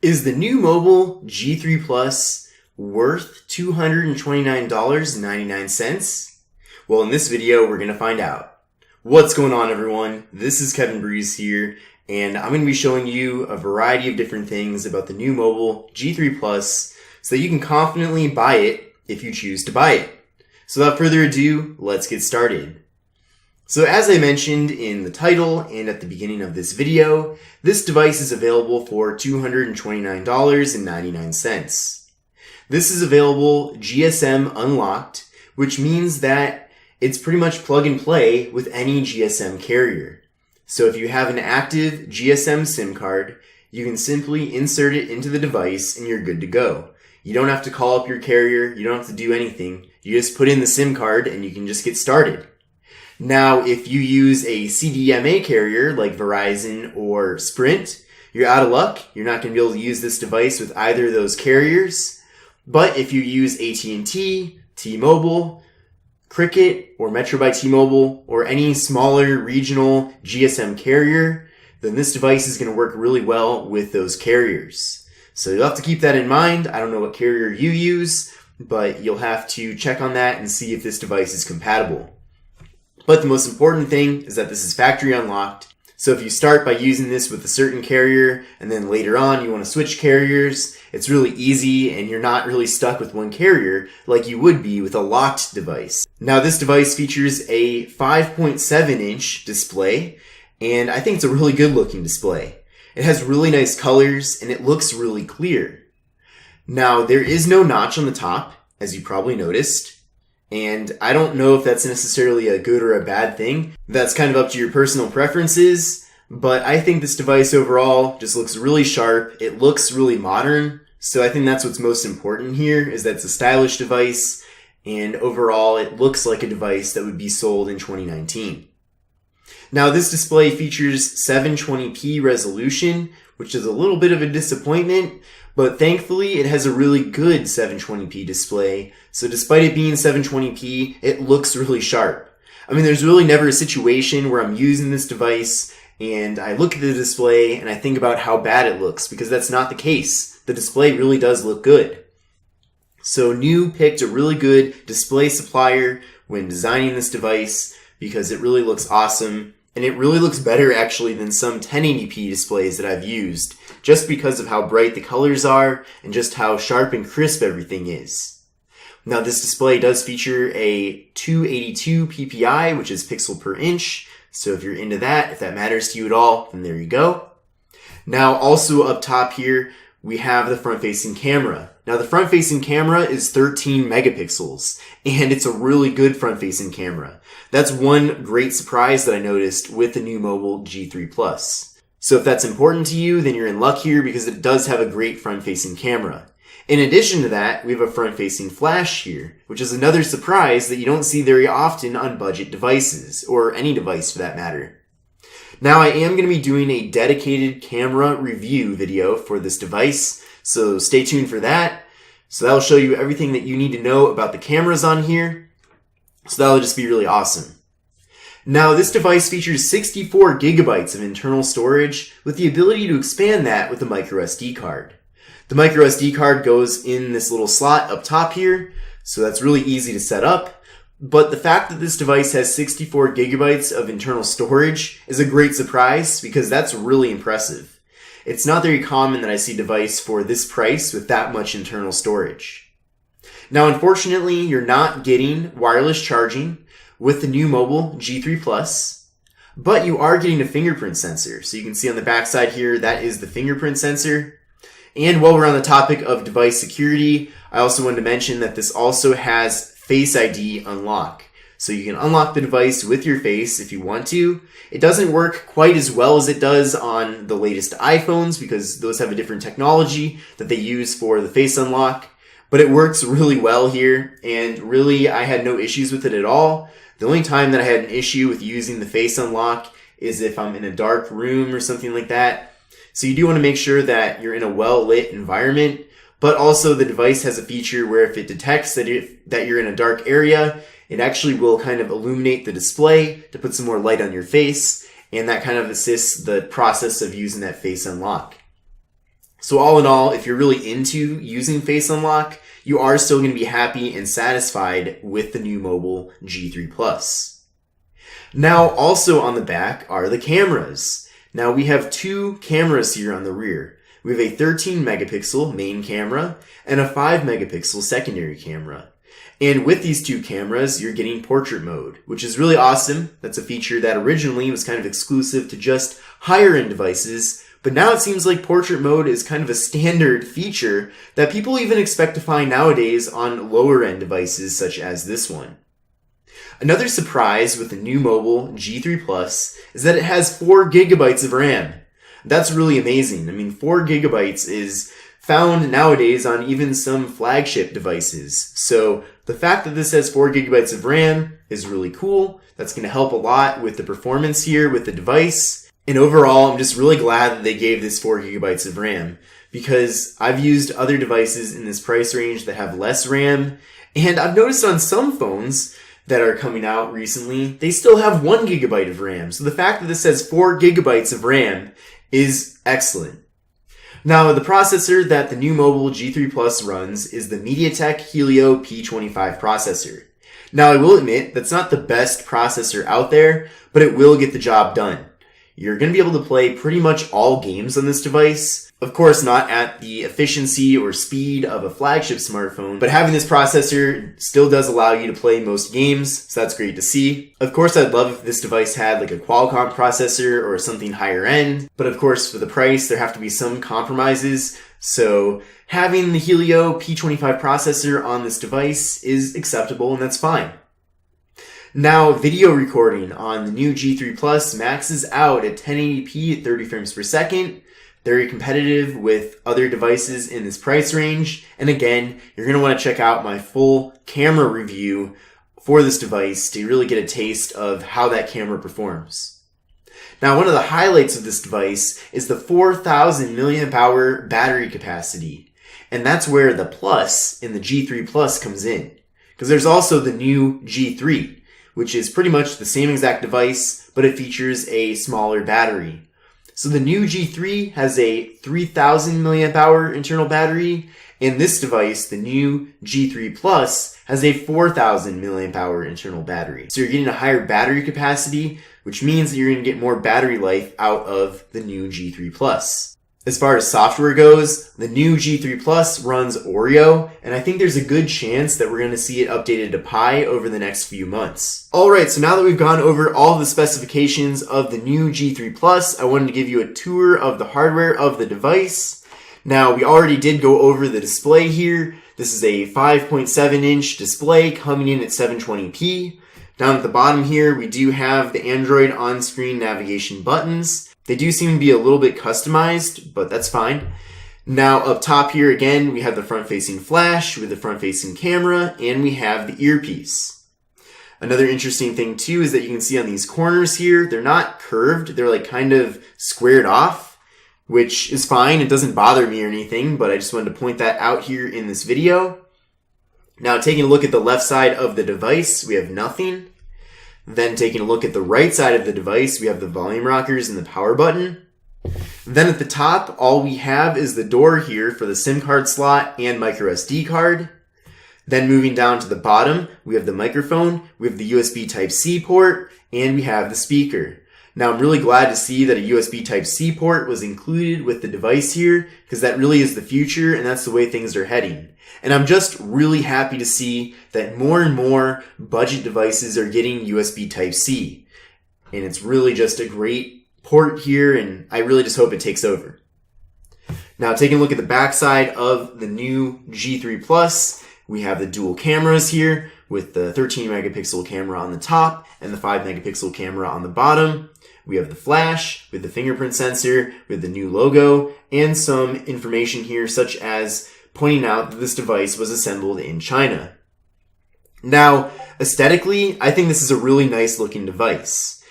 Is the Nuu Mobile G3 Plus worth $229.99? Well, in this video, we're going to find out. What's going on, everyone? This is Kevin Breeze here, and I'm going to be showing you a variety of different things about the Nuu Mobile G3 Plus so that you can confidently buy it if you choose to buy it. So without further ado, let's get started. So as I mentioned in the title and at the beginning of this video, this device is available for $229.99. This is available GSM unlocked, which means that it's pretty much plug and play with any GSM carrier. So if you have an active GSM SIM card, you can simply insert it into the device and you're good to go. You don't have to call up your carrier, you don't have to do anything. You just put in the SIM card and you can just get started. Now, if you use a CDMA carrier like Verizon or Sprint, you're out of luck. You're not going to be able to use this device with either of those carriers. But if you use AT&T, T-Mobile, Cricket, or Metro by T-Mobile, or any smaller regional GSM carrier, then this device is going to work really well with those carriers. So you'll have to keep that in mind. I don't know what carrier you use, but you'll have to check on that and see if this device is compatible. But the most important thing is that this is factory unlocked. So if you start by using this with a certain carrier and then later on you want to switch carriers, it's really easy and you're not really stuck with one carrier like you would be with a locked device. Now this device features a 5.7-inch display, and I think it's a really good looking display. It has really nice colors and it looks really clear. Now there is no notch on the top, as you probably noticed. And I don't know if that's necessarily a good or a bad thing. That's kind of up to your personal preferences. But I think this device overall just looks really sharp. It looks really modern. So I think that's what's most important here, is that it's a stylish device. And overall, it looks like a device that would be sold in 2019. Now, this display features 720p resolution, which is a little bit of a disappointment. But thankfully, it has a really good 720p display. So despite it being 720p, it looks really sharp. I mean, there's really never a situation where I'm using this device and I look at the display and I think about how bad it looks, because that's not the case. The display really does look good. So Nuu picked a really good display supplier when designing this device because it really looks awesome. And it really looks better actually than some 1080p displays that I've used, just because of how bright the colors are and just how sharp and crisp everything is. Now this display does feature a 282 ppi, which is pixel per inch. So if you're into that, if that matters to you at all, then there you go. Now also up top here, we have the front-facing camera. Now the front-facing camera is 13 megapixels, and it's a really good front-facing camera. That's one great surprise that I noticed with the Nuu Mobile G3 Plus. So if that's important to you, then you're in luck here because it does have a great front-facing camera. In addition to that, we have a front-facing flash here, which is another surprise that you don't see very often on budget devices, or any device for that matter. Now I am going to be doing a dedicated camera review video for this device, so stay tuned for that. So that'll show you everything that you need to know about the cameras on here. So that'll just be really awesome. Now this device features 64 gigabytes of internal storage with the ability to expand that with a micro SD card. The micro SD card goes in this little slot up top here, so that's really easy to set up. But the fact that this device has 64 gigabytes of internal storage is a great surprise because that's really impressive. It's not very common that I see a device for this price with that much internal storage. Now, unfortunately, you're not getting wireless charging with the Nuu Mobile G3 Plus, but you are getting a fingerprint sensor. So you can see on the back side here, that is the fingerprint sensor. And while we're on the topic of device security, I also wanted to mention that this also has Face ID unlock. So you can unlock the device with your face if you want to. It doesn't work quite as well as it does on the latest iPhones because those have a different technology that they use for the face unlock. But it works really well here, and really I had no issues with it at all. The only time that I had an issue with using the face unlock is if I'm in a dark room or something like that. So you do want to make sure that you're in a well-lit environment. But also the device has a feature where if it detects that you're in a dark area, it actually will kind of illuminate the display to put some more light on your face, and that kind of assists the process of using that face unlock. So all in all, if you're really into using Face Unlock, you are still going to be happy and satisfied with the Nuu Mobile G3 Plus. Now, also on the back are the cameras. Now, we have two cameras here on the rear. We have a 13 megapixel main camera and a 5 megapixel secondary camera. And with these two cameras, you're getting portrait mode, which is really awesome. That's a feature that originally was kind of exclusive to just higher end devices, but now it seems like portrait mode is kind of a standard feature that people even expect to find nowadays on lower end devices such as this one. Another surprise with the Nuu Mobile G3 Plus is that it has 4 gigabytes of RAM. That's really amazing. I mean, 4 gigabytes is found nowadays on even some flagship devices. So the fact that this has 4 gigabytes of RAM is really cool. That's going to help a lot with the performance here with the device. And overall, I'm just really glad that they gave this 4 gigabytes of RAM, because I've used other devices in this price range that have less RAM, and I've noticed on some phones that are coming out recently, they still have 1 gigabyte of RAM. So the fact that this has 4 gigabytes of RAM is excellent. Now, the processor that the Nuu Mobile G3 Plus runs is the MediaTek Helio P25 processor. Now, I will admit that's not the best processor out there, but it will get the job done. You're going to be able to play pretty much all games on this device. Of course, not at the efficiency or speed of a flagship smartphone, but having this processor still does allow you to play most games, so that's great to see. Of course, I'd love if this device had like a Qualcomm processor or something higher end, but of course, for the price, there have to be some compromises. So having the Helio P25 processor on this device is acceptable, and that's fine. Now, video recording on the new G3 Plus maxes out at 1080p at 30 frames per second. Very competitive with other devices in this price range. And again, you're going to want to check out my full camera review for this device to really get a taste of how that camera performs. Now, one of the highlights of this device is the 4,000 milliamp hour battery capacity. And that's where the Plus in the G3 Plus comes in. Because there's also the new G3, which is pretty much the same exact device, but it features a smaller battery. So the new G3 has a 3,000 milliamp hour internal battery, and this device, the new G3 Plus, has a 4,000 milliamp hour internal battery. So you're getting a higher battery capacity, which means that you're going to get more battery life out of the new G3 Plus. As far as software goes, the new G3 Plus runs Oreo, and I think there's a good chance that we're going to see it updated to Pi over the next few months. Alright, so now that we've gone over all the specifications of the new G3 Plus, I wanted to give you a tour of the hardware of the device. Now, we already did go over the display here. This is a 5.7-inch display coming in at 720p. Down at the bottom here, we do have the Android on-screen navigation buttons. They do seem to be a little bit customized, but that's fine. Now up top here again, we have the front-facing flash with the front-facing camera, and we have the earpiece. Another interesting thing too is that you can see on these corners here, they're not curved, they're like kind of squared off, which is fine. It doesn't bother me or anything, but I just wanted to point that out here in this video. Now taking a look at the left side of the device, we have nothing. Then taking a look at the right side of the device, we have the volume rockers and the power button. Then at the top, all we have is the door here for the SIM card slot and micro SD card. Then moving down to the bottom, we have the microphone, we have the USB Type-C port, and we have the speaker. Now I'm really glad to see that a USB Type-C port was included with the device here, because that really is the future and that's the way things are heading. And I'm just really happy to see that more and more budget devices are getting USB Type-C. And it's really just a great port here, and I really just hope it takes over. Now taking a look at the backside of the new G3 Plus, we have the dual cameras here with the 13 megapixel camera on the top and the 5 megapixel camera on the bottom. We have the flash with the fingerprint sensor with the new logo and some information here such as pointing out that this device was assembled in China. Now, aesthetically, I think this is a really nice looking device.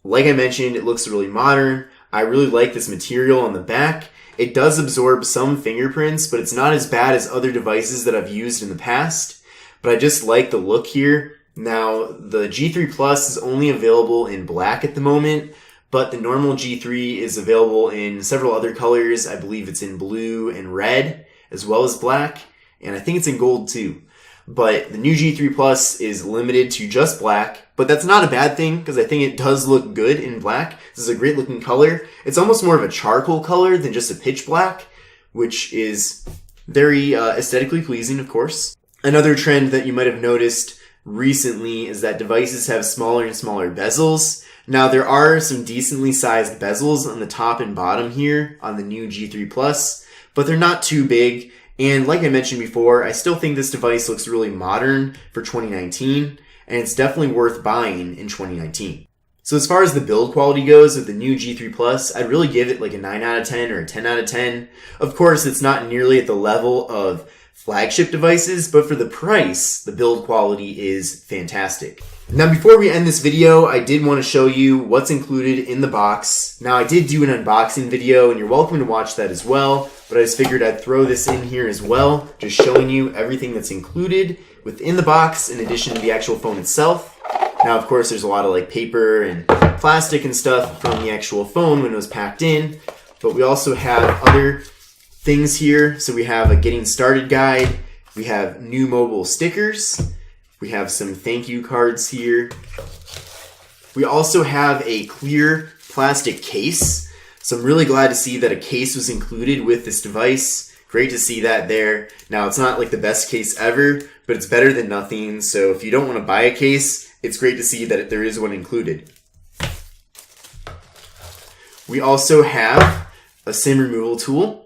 Like I mentioned, it looks really modern. I really like this material on the back. It does absorb some fingerprints, but it's not as bad as other devices that I've used in the past. But I just like the look here. Now, the G3 Plus is only available in black at the moment, but the normal G3 is available in several other colors. I believe it's in blue and red, as well as black, and I think it's in gold too. But the new G3 Plus is limited to just black, but that's not a bad thing because I think it does look good in black. This is a great looking color. It's almost more of a charcoal color than just a pitch black, which is very aesthetically pleasing, of course. Another trend that you might have noticed recently is that devices have smaller and smaller bezels. Now there are some decently sized bezels on the top and bottom here on the new G3 Plus, but they're not too big. And like I mentioned before, I still think this device looks really modern for 2019, and it's definitely worth buying in 2019. So as far as the build quality goes with the new G3 Plus, I'd really give it like a 9 out of 10 or a 10 out of 10. Of course, it's not nearly at the level of flagship devices, but for the price, the build quality is fantastic. Now, before we end this video, I did want to show you what's included in the box. Now, I did do an unboxing video, and you're welcome to watch that as well, but I just figured I'd throw this in here as well, just showing you everything that's included within the box in addition to the actual phone itself. Now, of course, there's a lot of like paper and plastic and stuff from the actual phone when it was packed in, but we also have other things here. So we have a getting started guide, we have Nuu Mobile stickers, we have some thank you cards here. We also have a clear plastic case. So I'm really glad to see that a case was included with this device. Great to see that there. Now, it's not like the best case ever, but it's better than nothing. So if you don't want to buy a case, it's great to see that there is one included. We also have a SIM removal tool.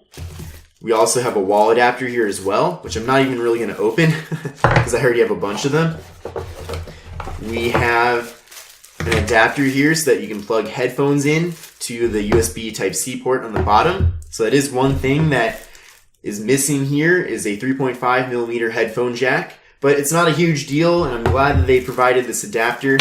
We also have a wall adapter here as well, which I'm not even really going to open because I already have a bunch of them. We have an adapter here so that you can plug headphones in to the USB Type-C port on the bottom. So that is one thing that is missing here is a 3.5 millimeter headphone jack, but it's not a huge deal, and I'm glad that they provided this adapter.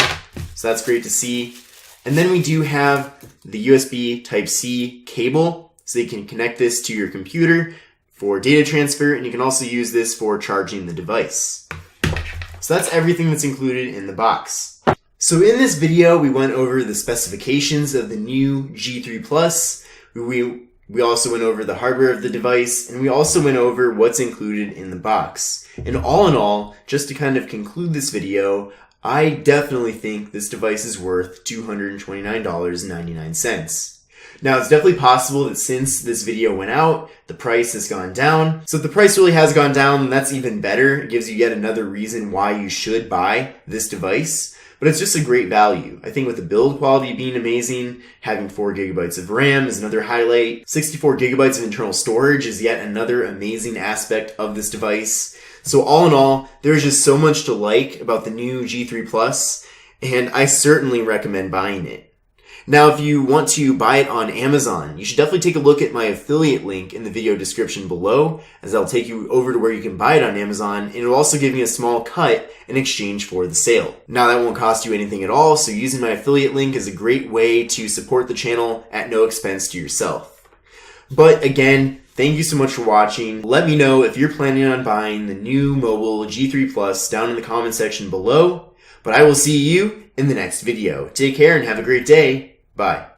So that's great to see. And then we do have the USB Type-C cable, so you can connect this to your computer for data transfer, and you can also use this for charging the device. So that's everything that's included in the box. So in this video, we went over the specifications of the new G3 Plus. We also went over the hardware of the device, and we also went over what's included in the box. And all in all, just to kind of conclude this video, I definitely think this device is worth $229.99. Now, it's definitely possible that since this video went out, the price has gone down. So if the price really has gone down, then that's even better. It gives you yet another reason why you should buy this device. But it's just a great value. I think with the build quality being amazing, having 4 gigabytes of RAM is another highlight. 64 gigabytes of internal storage is yet another amazing aspect of this device. So all in all, there's just so much to like about the new G3 Plus, and I certainly recommend buying it. Now, if you want to buy it on Amazon, you should definitely take a look at my affiliate link in the video description below, as I'll take you over to where you can buy it on Amazon, and it'll also give me a small cut in exchange for the sale. Now, that won't cost you anything at all, so using my affiliate link is a great way to support the channel at no expense to yourself. But again, thank you so much for watching. Let me know if you're planning on buying the Nuu Mobile G3 Plus down in the comment section below, but I will see you in the next video. Take care and have a great day. Bye.